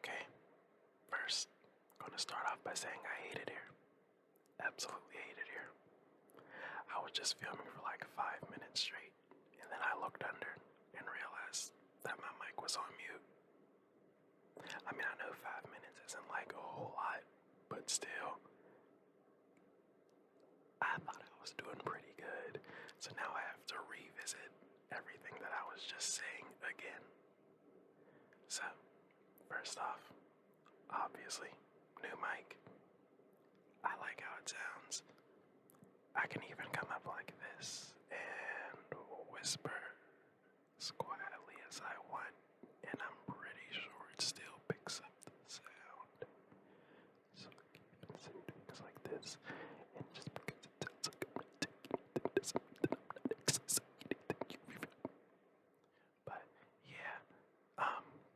Okay, first, I'm gonna start off by saying I hate it here. Absolutely hate it here. I was just filming for like 5 minutes straight, and then I looked under and realized that my mic was on mute. I mean, I know 5 minutes isn't like a whole lot, but still, I thought I was doing pretty good. So now I have to revisit everything that I was just saying again. So, first off, obviously, new mic. I like how it sounds. I can even come up like this and whisper as quietly as I want, and I'm pretty sure it still picks up the sound. So I can even say things like this, and just because it sounds like I'm not taking anything to something, I'm not exercising anything. But yeah,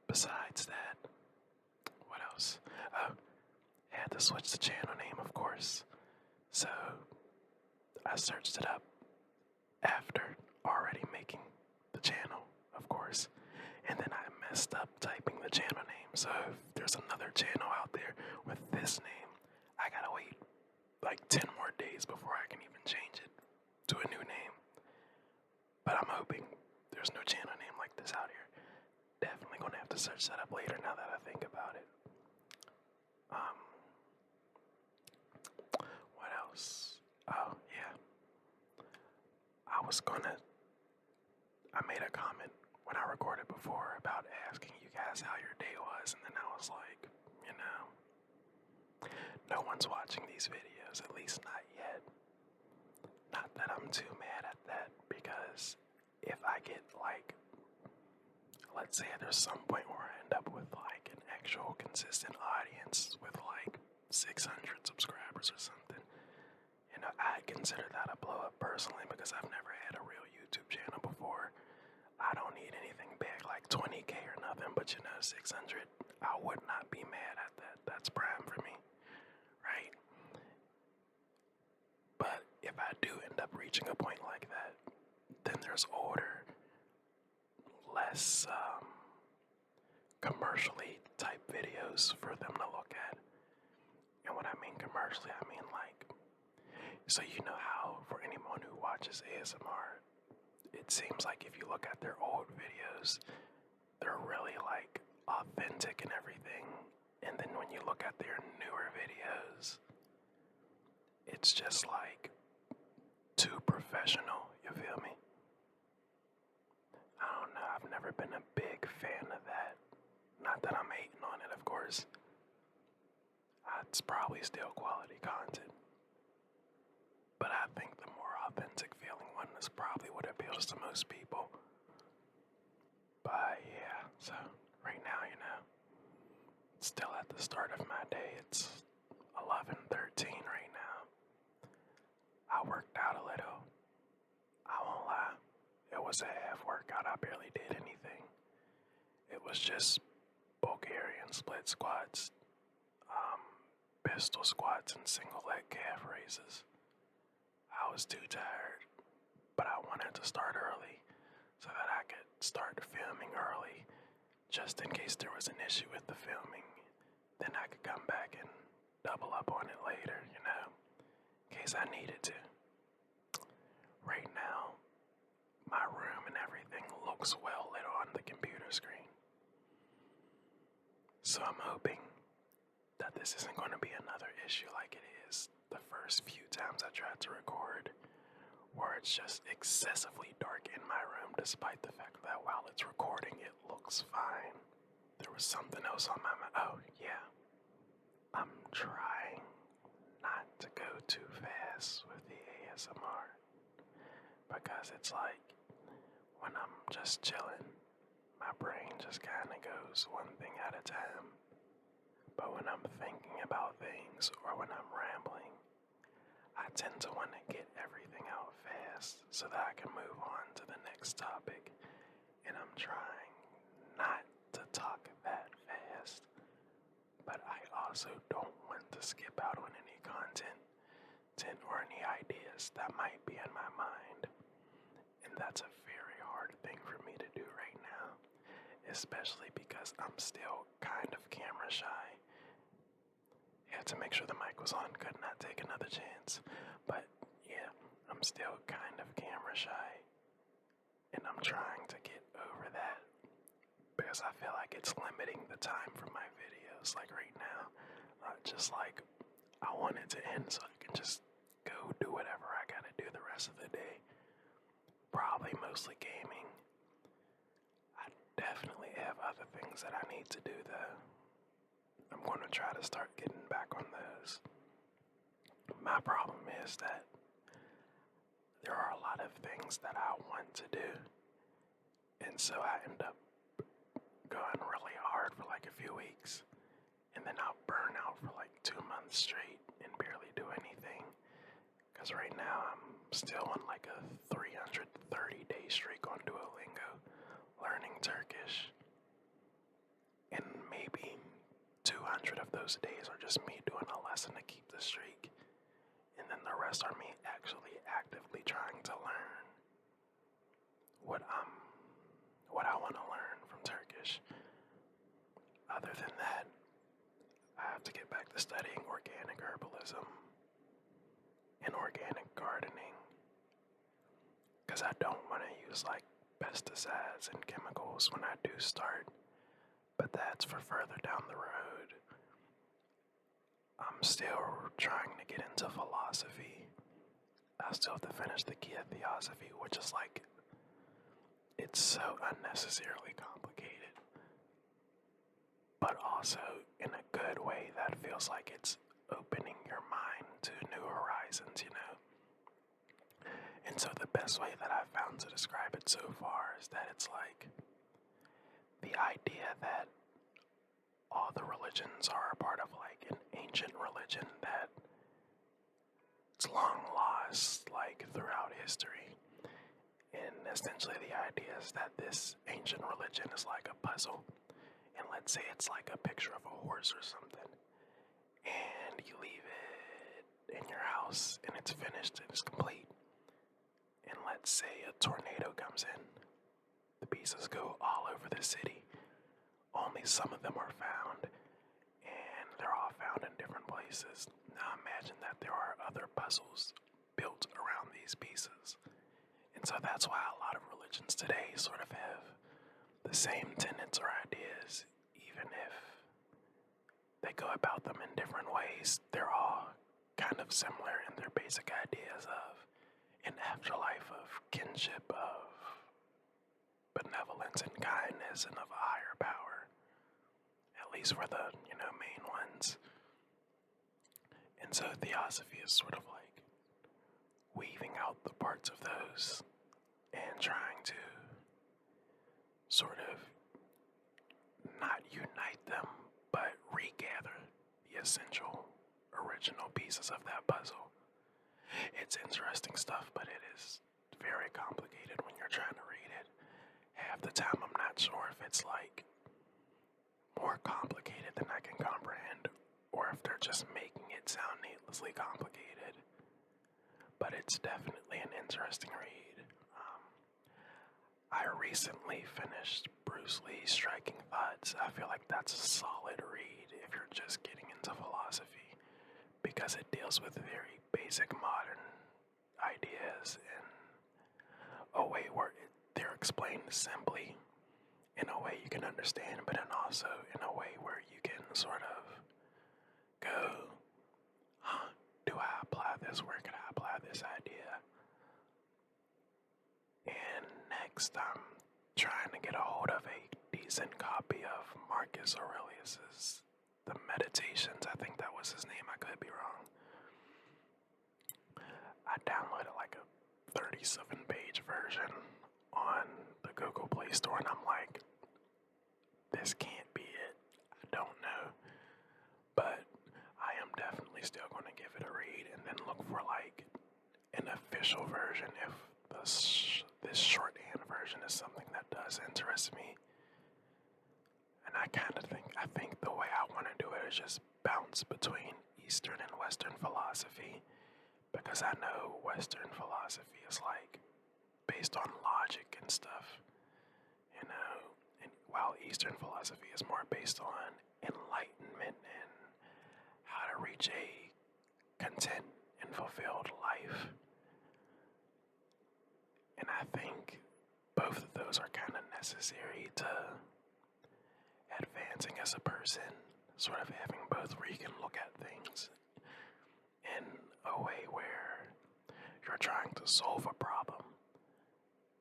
besides that, what else? Oh, had to switch the channel name, of course. So I searched it up after already making the channel, of course, and then I messed up typing the channel name. So if there's another channel out there with this name, I gotta wait like 10 more days before I can even change it to a new name. But I'm hoping there's no channel name like this out here. Definitely gonna have to search that up later now that I think about it. What else? Oh, yeah. I made a comment when I recorded before about asking you guys how your day was, and then I was like, no one's watching these videos, at least not yet. Not that I'm too mad at that, because if I get like, let's say there's some point where I end up with like an actual consistent audience with like 600 subscribers or something, I'd consider that a blow up personally because I've never had a real YouTube channel before. I don't need anything big like 20K or nothing, but 600, I would not be mad at that. That's prime for me, right? But if I do end up reaching a point like that, then there's older, less commercially type videos for them to look at. And when I mean commercially, I mean like, so you know how for anyone who watches ASMR, it seems like if you look at their old videos, they're really like authentic and everything. And then when you look at their newer videos, it's just like too professional, you feel me? I don't know, I've never been a big fan of that. Not that I'm hating on it, of course. It's probably still quality content. But I think the more authentic feeling one is probably what appeals to most people. But yeah, so right now, still at the start of my day. It's 11:13 right now. I worked out a little. I won't lie. It was a half workout. I barely did anything. It was just Bulgarian split squats, pistol squats, and single leg calf raises. I was too tired, but I wanted to start early so that I could start filming early just in case there was an issue with the filming. Then I could come back and double up on it later, in case I needed to. Right now, my room and everything looks well lit on the computer screen. So I'm hoping that this isn't going to be another issue like it is the first few times I tried to record, where it's just excessively dark in my room despite the fact that while it's recording it looks fine. There was something else on my mind. Oh yeah, I'm trying not to go too fast with the ASMR, because it's like when I'm just chilling, my brain just kind of goes one thing at a time. But when I'm thinking about things or when I'm rambling, I tend to want to get everything out fast so that I can move on to the next topic. And I'm trying not to talk that fast, but I also don't want to skip out on any content or any ideas that might be in my mind. And that's a very hard thing for me to do right now, especially because I'm still kind of camera shy. Had to make sure the mic was on, could not take another chance. But yeah, I'm still kind of camera shy, and I'm trying to get over that because I feel like it's limiting the time for my videos. Like right now, just like I want it to end so I can just go do whatever I gotta do the rest of the day. Probably mostly gaming. I definitely have other things that I need to do though. I'm going to try to start getting back on those. My problem is that there are a lot of things that I want to do, and so I end up going really hard for like a few weeks, and then I'll burn out for like 2 months straight and barely do anything. Because right now I'm still on like a 330-day streak on Duolingo, learning Turkish, and maybe 200 of those days are just me doing a lesson to keep the streak, and then the rest are me actually actively trying to learn what I want to learn from Turkish. Other than that, I have to get back to studying organic herbalism and organic gardening, because I don't want to use like pesticides and chemicals when I do start, but that's for further down the road. I'm still trying to get into philosophy. I still have to finish the Kia Theosophy, which is like, it's so unnecessarily complicated, but also in a good way that feels like it's opening your mind to new horizons, you know? And so the best way that I've found to describe it so far is that it's like the idea that all the religions are a part of like an ancient religion that it's long lost like throughout history. And essentially the idea is that this ancient religion is like a puzzle. And let's say it's like a picture of a horse or something. And you leave it in your house and it's finished and it's complete. And let's say a tornado comes in. The pieces go all over the city. Only some of them are found, and they're all found in different places. Now imagine that there are other puzzles built around these pieces. And so that's why a lot of religions today sort of have the same tenets or ideas, even if they go about them in different ways. They're all kind of similar in their basic ideas of an afterlife, of kinship, of benevolence and kindness, and of a higher power. At least for the, main ones. And so theosophy is sort of like weaving out the parts of those and trying to sort of not unite them, but regather the essential original pieces of that puzzle. It's interesting stuff, but it is very complicated when you're trying to read it. Half the time I'm not sure if it's like more complicated than I can comprehend, or if they're just making it sound needlessly complicated. But it's definitely an interesting read. I recently finished Bruce Lee's Striking Thoughts. I feel like that's a solid read if you're just getting into philosophy, because it deals with very basic modern ideas in a way where they're explained simply, in a way you can understand, but then also in a way where you can sort of go, do I apply this? Where can I apply this idea? And next, I'm trying to get a hold of a decent copy of Marcus Aurelius's The Meditations. I think that was his name. I could be wrong. I downloaded like a 37-page version on the Google Play Store, and I'm like, this can't be it. I don't know. But I am definitely still going to give it a read and then look for like an official version if this shorthand version is something that does interest me. And I think the way I want to do it is just bounce between Eastern and Western philosophy, because I know Western philosophy is like based on logic and stuff, and while Eastern philosophy is more based on enlightenment and how to reach a content and fulfilled life. And I think both of those are kind of necessary to advancing as a person, sort of having both where you can look at things in a way where you're trying to solve a problem,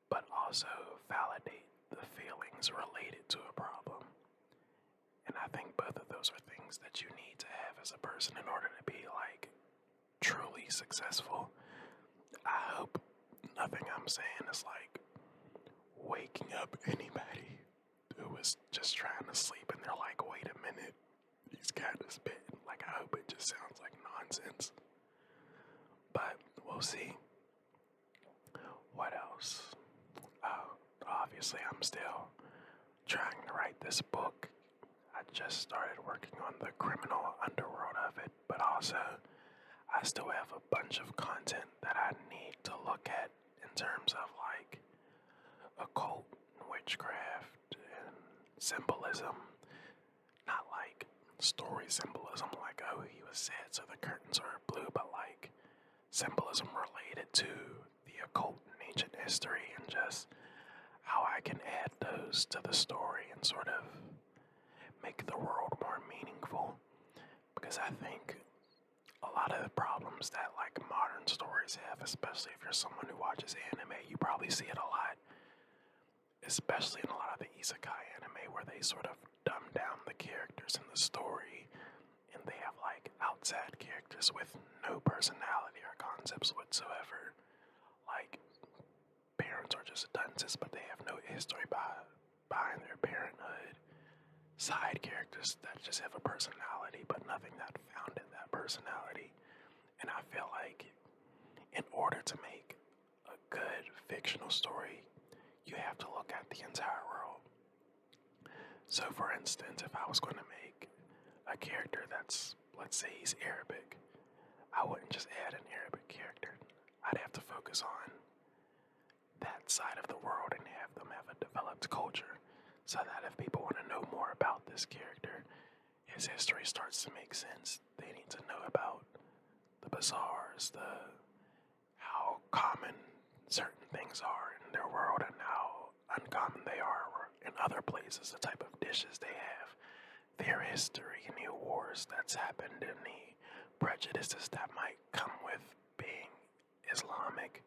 but also validate the feelings related to a problem. And I think both of those are things that you need to have as a person in order to be like truly successful. I hope nothing I'm saying is like waking up anybody who was just trying to sleep and they're like, wait a minute, he's kind of spitting. Like, I hope it just sounds like nonsense. But we'll see. What else? Obviously, I'm still trying to write this book. I just started working on the criminal underworld of it, but also I still have a bunch of content that I need to look at in terms of like occult, witchcraft, and symbolism. Not like story symbolism, like, oh, he was sad so the curtains are blue, but like symbolism related to the occult and ancient history, and just how I can add those to the story and sort of make the world more meaningful. Because I think a lot of the problems that like modern stories have, especially if you're someone who watches anime, you probably see it a lot, especially in a lot of the isekai anime, where they sort of dumb down the characters in the story, and they have like outside characters with no personality or concepts whatsoever. Like, parents are just dunces, but they have no history behind their parenthood. Side characters that just have a personality, but nothing that founded that personality. And I feel like in order to make a good fictional story, you have to look at the entire world. So for instance, if I was going to make a character that's, let's say he's Arabic, I wouldn't just add an Arabic character. I'd have to focus on that side of the world and have them have a developed culture, so that if people want to know more about this character, his history starts to make sense. They need to know about the bazaars, how common certain things are in their world and how uncommon they are in other places, the type of dishes they have, their history, any wars that's happened, and the prejudices that might come with being Islamic,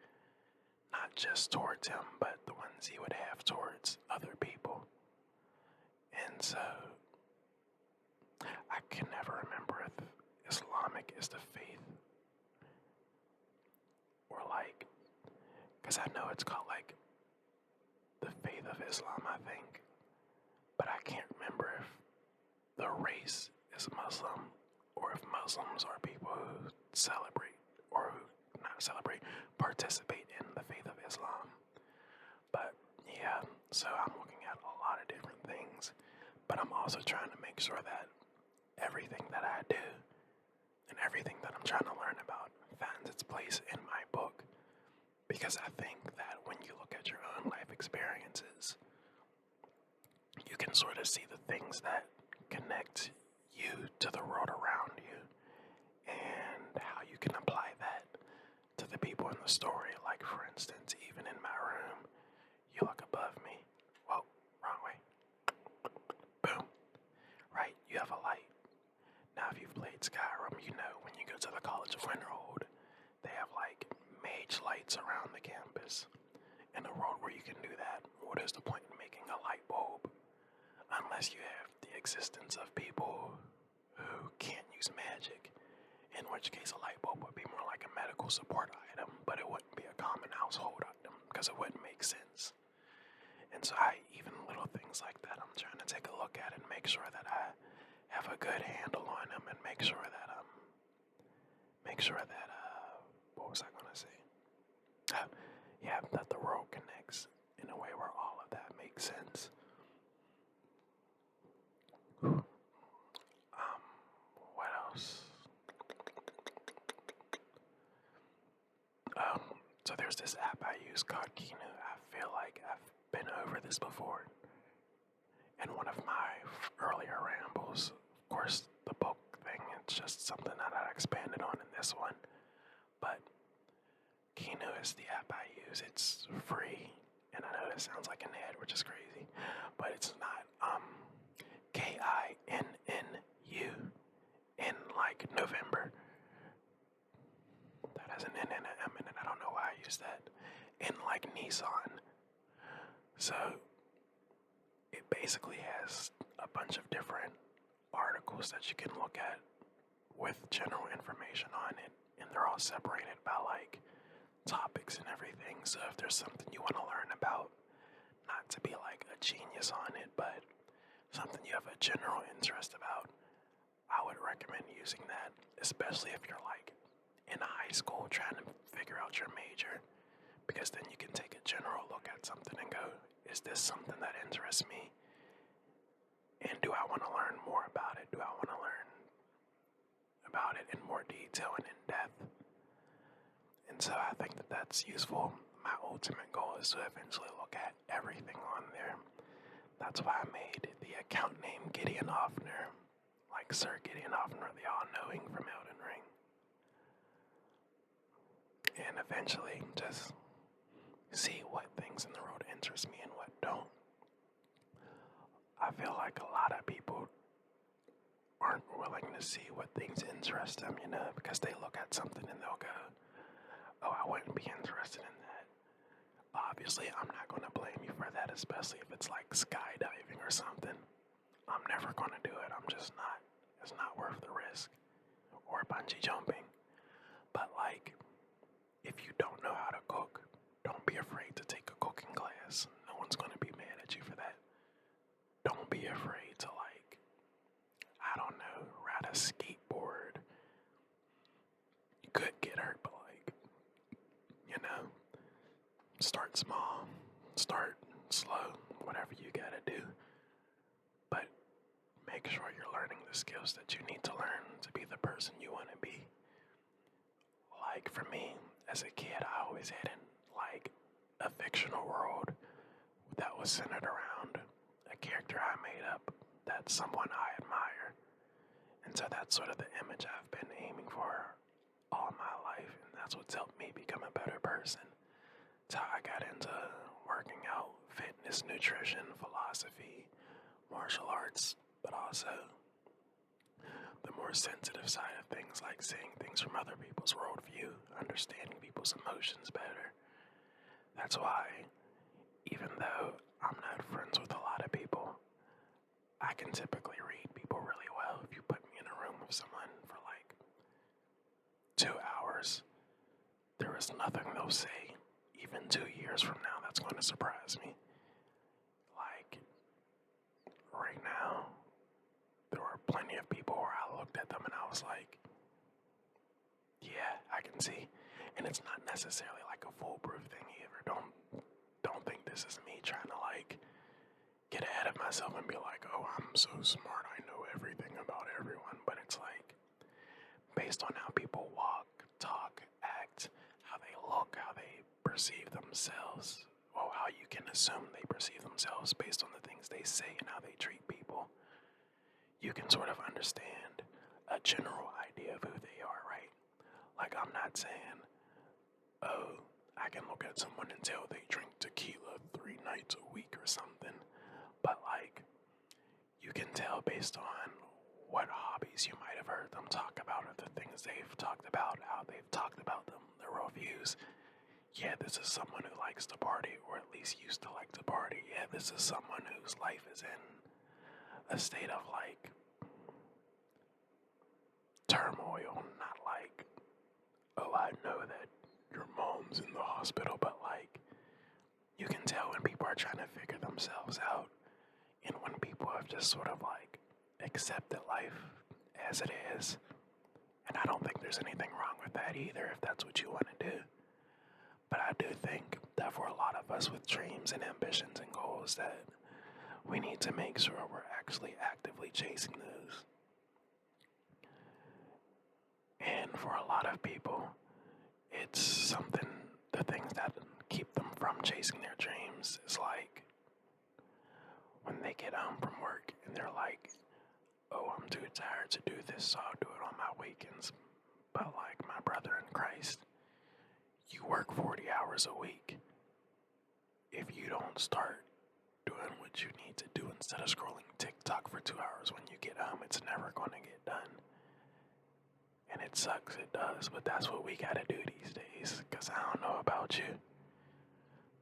not just towards him, but the ones he would have towards other people. And so, I can never remember if Islamic is the faith, or like, because I know it's called like the faith of Islam, I think, but I can't remember if the race is Muslim, or if Muslims are people who celebrate, or who not celebrate, participate in the faith of Islam. But yeah, so I'm looking at a lot of different things, but I'm also trying to make sure that everything that I do and everything that I'm trying to learn about finds its place in my book. Because I think that when you look at your own life experiences, you can sort of see the things that connect you to the world around you, and how you can apply that to the people in the story. Like, for instance, even in my room, you look above me. Whoa, wrong way. Boom. Right, you have a light. Now, if you've played Skyrim, you know when you go to the College of Winterhold, they have like mage lights around the campus. In a world where you can do that, what is the point in making a light bulb? Unless you have the existence of people who can't use magic, in which case a light bulb would be more like a medical support item, but it wouldn't be a common household item, because it wouldn't make sense. And so even little things like that, I'm trying to take a look at and make sure that I have a good handle on them, and make sure that what was I gonna say? Yeah, that the world connects in a way where all of that makes sense. What else? So there's this app I use called Kinu. I feel like I've been over this before. in one of my earlier rambles. Of course, the book thing, it's just something that I expanded on in this one. But Kinu is the app I use. It's free, and I know this sounds like an ad, which is crazy, but it's not. KINNU in like November. That has an N and an M in it. I don't know why I use that. In like Nissan. So it basically has a bunch of different articles that you can look at with general information on it, and they're all separated by like topics and everything. So if there's something you want to learn about, not to be like a genius on it, but something you have a general interest about, I would recommend using that, especially if you're like in high school trying to figure out your major, because then you can take a general look at something and go, is this something that interests me? And do I want to learn more about it? Do I want to learn about it in more detail and in depth? And so I think that that's useful. My ultimate goal is to eventually look at everything on there. That's why I made the account name Gideon Offner, like Sir Gideon Offner, the all-knowing from Elden Ring. And eventually just see what things in the world interest me and what don't. I feel like a lot of people aren't willing to see what things interest them, because they look at something and they'll go, oh, I wouldn't be interested in that. Obviously, I'm not going to blame you for that, especially if it's like skydiving or something. I'm never going to do it. I'm just not. It's not worth the risk. Or bungee jumping. But like, if you don't know how to cook, don't be afraid to take a cooking class. No one's going to be mad at you for that. Don't be afraid to like, I don't know, ride a skateboard. You could get hurt, but like, start small, start slow, whatever you gotta do. But make sure you're learning the skills that you need to learn to be the person you want to be. Like for me, as a kid, I always had like a fictional world that was centered around a character I made up that's someone I admire. And so that's sort of the image I've been aiming for all my life, and that's what's helped me become a better person. It's how I got into working out, fitness, nutrition, philosophy, martial arts, but also the more sensitive side of things, like seeing things from other people's worldview, understanding people's emotions better. That's why, even though I'm not friends with a lot of people, I can typically read people really well. If you put me in a room with someone for like 2 hours, there is nothing they'll say, even 2 years from now, that's going to surprise me. Like, right now, there were plenty of people where I looked at them and I was like, yeah, I can see. And it's not necessarily like a foolproof thing either. Don't think this is me trying to like get ahead of myself and be like, oh, I'm so smart, I know everything about everyone. But it's like, based on how people walk, talk, act, how they look, how they perceive themselves, or how you can assume they perceive themselves based on the things they say and how they treat people, you can sort of understand a general idea of who they are, right? Like, I'm not saying, oh, I can look at someone and tell they drink tequila 3 nights a week or something, but like, you can tell based on what hobbies you might have heard them talk about, or the things they've talked about, how they've talked about them, their worldviews. Yeah, this is someone who likes to party, or at least used to like to party. Yeah, this is someone whose life is in a state of like turmoil, not like, oh, I know that your mom's in the hospital, but like, you can tell when people are trying to figure themselves out, and when people have just sort of like accepted life as it is. And I don't think there's anything wrong with that either, if that's what you want to do. But I do think that for a lot of us with dreams and ambitions and goals, that we need to make sure we're actually actively chasing those. And for a lot of people, it's something, the things that keep them from chasing their dreams is like when they get home from work and they're like, oh, I'm too tired to do this, so I'll do it on my weekends. But like my brother in Christ, you work 40 hours a week. If you don't start doing what you need to do instead of scrolling TikTok for 2 hours when you get home, it's never going to get done. And it sucks, it does, but that's what we gotta do these days, because I don't know about you,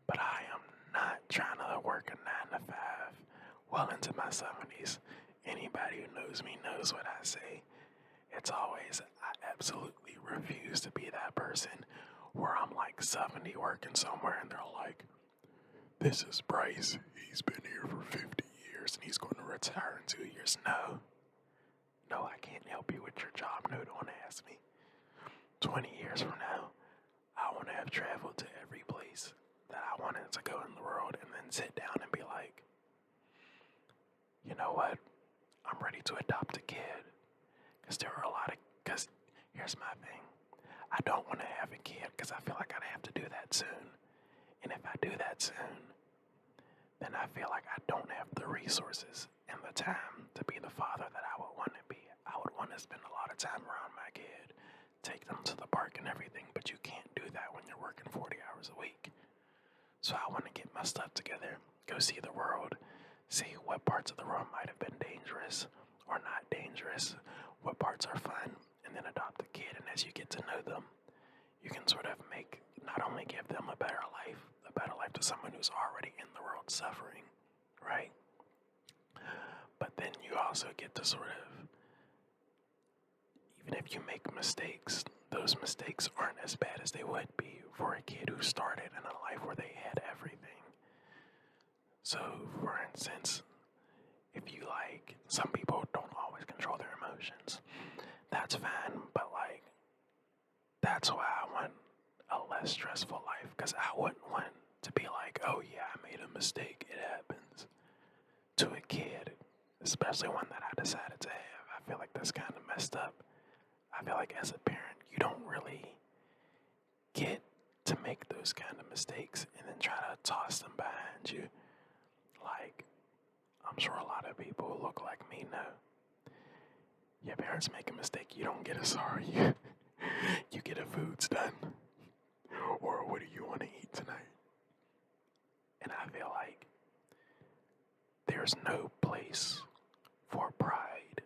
but I am not trying to work a 9 to 5 well into my 70s. Anybody who knows me knows what I say. It's always, I absolutely refuse to be that person where I'm like 70 working somewhere and they're like, this is Bryce, he's been here for 50 years and he's going to retire in 2 years. No, I can't help you with your job. No, don't ask me. 20 years from now, I want to have traveled to every place that I wanted to go in the world and then sit down and be like, you know what? I'm ready to adopt a kid. Because here's my thing. I don't want to have a kid because I feel like I'd have to do that soon. And if I do that soon, then I feel like I don't have the resources and the time to be the father that I would want to be. I would want to spend a lot of time around my kid, take them to the park and everything, but you can't do that when you're working 40 hours a week. So I want to get my stuff together, go see the world, see what parts of the world might have been dangerous or not dangerous, what parts are fun, and then adopt a kid. And as you get to know them, you can sort of not only give them a better life to someone who's already in the world suffering, right? But then you also get to sort of, even if you make mistakes, those mistakes aren't as bad as they would be for a kid who started in a life where they had everything. So, for instance, if you some people don't always control their emotions. That's fine, but that's why I want a less stressful life, because I wouldn't want to be like, oh yeah, I made a mistake, it happens, to a kid, especially one that I decided to have. I feel like that's kind of messed up. I feel like as a parent, you don't really get to make those kind of mistakes and then try to toss them behind you. I'm sure a lot of people who look like me know. Your parents make a mistake, you don't get a sorry. You get a food's done. Or what do you want to eat tonight? And I feel like there's no place for pride,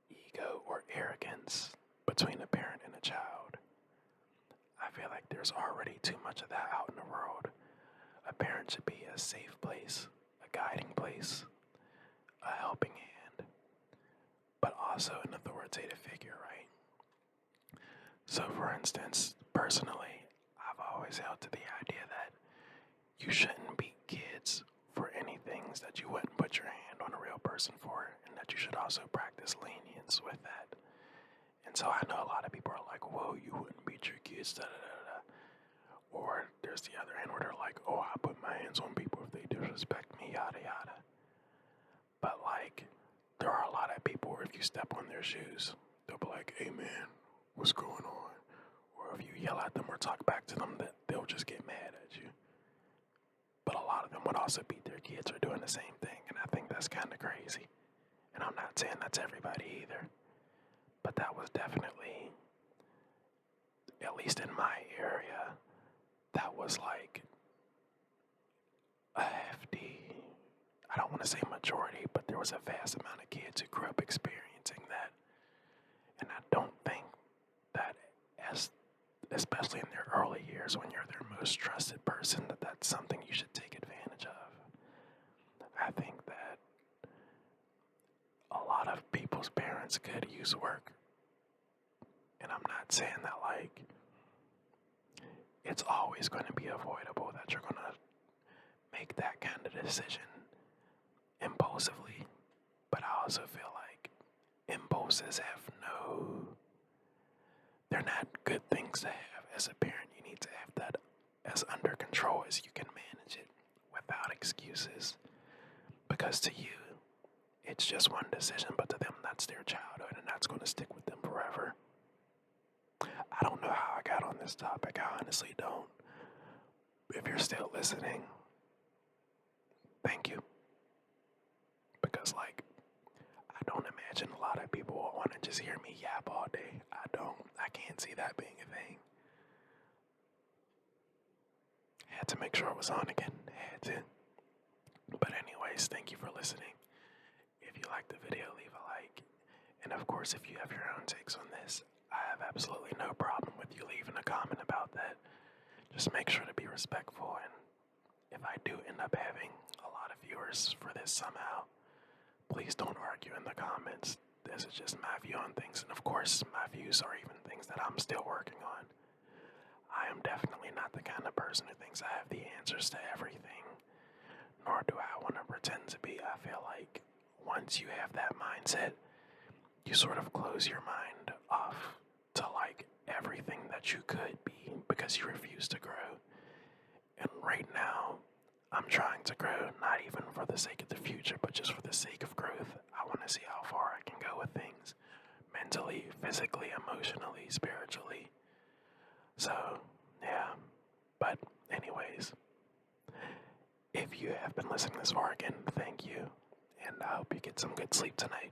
ego, or arrogance between a parent and a child. I feel like there's already too much of that out in the world. A parent should be a safe place, a guiding place, a helping hand, but also an authoritative figure, right? So for instance, personally, I've always held to the idea that you shouldn't beat kids for any things that you wouldn't put your hand on a real person for, and that you should also practice lenience with that. And so I know a lot of people are like, whoa, you wouldn't beat your kids, da da da da. Or there's the other end where they're like, oh, I put my hands on people if they disrespect me, yada yada. But there are a lot of people where if you step on their shoes, they'll be like, hey man, what's going on? Or if you yell at them or talk back to them, they'll just get mad at you. But a lot of them would also beat their kids or doing the same thing, and I think that's kind of crazy. And I'm not saying that's everybody either, but that was definitely, at least in my area, that was a hefty, I don't want to say majority, but there was a vast amount of kids who grew up experiencing that. And I don't think that, especially in their early years when you're their most trusted person, that's something you should take advantage of. I think that a lot of people's parents could use work. And I'm not saying that it's always going to be avoidable that you're going to make that kind of decision impulsively. But I also feel like impulses they're not good things to have. As a parent, you need to have that as under control as you can manage it without excuses. Because to you, it's just one decision, but to them, that's their childhood, and that's going to stick with them forever. I don't know how I got on this topic. I honestly don't. If you're still listening, thank you. because, like, I don't imagine a lot of people will want to just hear me yap all day. I can't see that being a thing. Had to make sure it was on again. Had to. But anyways, thank you for listening. If you liked the video, leave a like. And of course, if you have your own takes on this, I have absolutely no problem with you leaving a comment about that. Just make sure to be respectful, and if I do end up having a lot of viewers for this somehow, please don't argue in the comments. This is just my view on things, and of course, my views are even things that I'm still working on. I am definitely not the kind of person who thinks I have the answers to everything, nor do I want to pretend to be. I feel like once you have that mindset, you sort of close your mind off to like everything that you could be because you refuse to grow. And right now, I'm trying to grow, not even for the sake of the future, but just for the sake of growth. I want to see how far I can go with things, mentally, physically, emotionally, spiritually. So, yeah. But anyways, if you have been listening this far again, thank you. And I hope you get some good sleep tonight.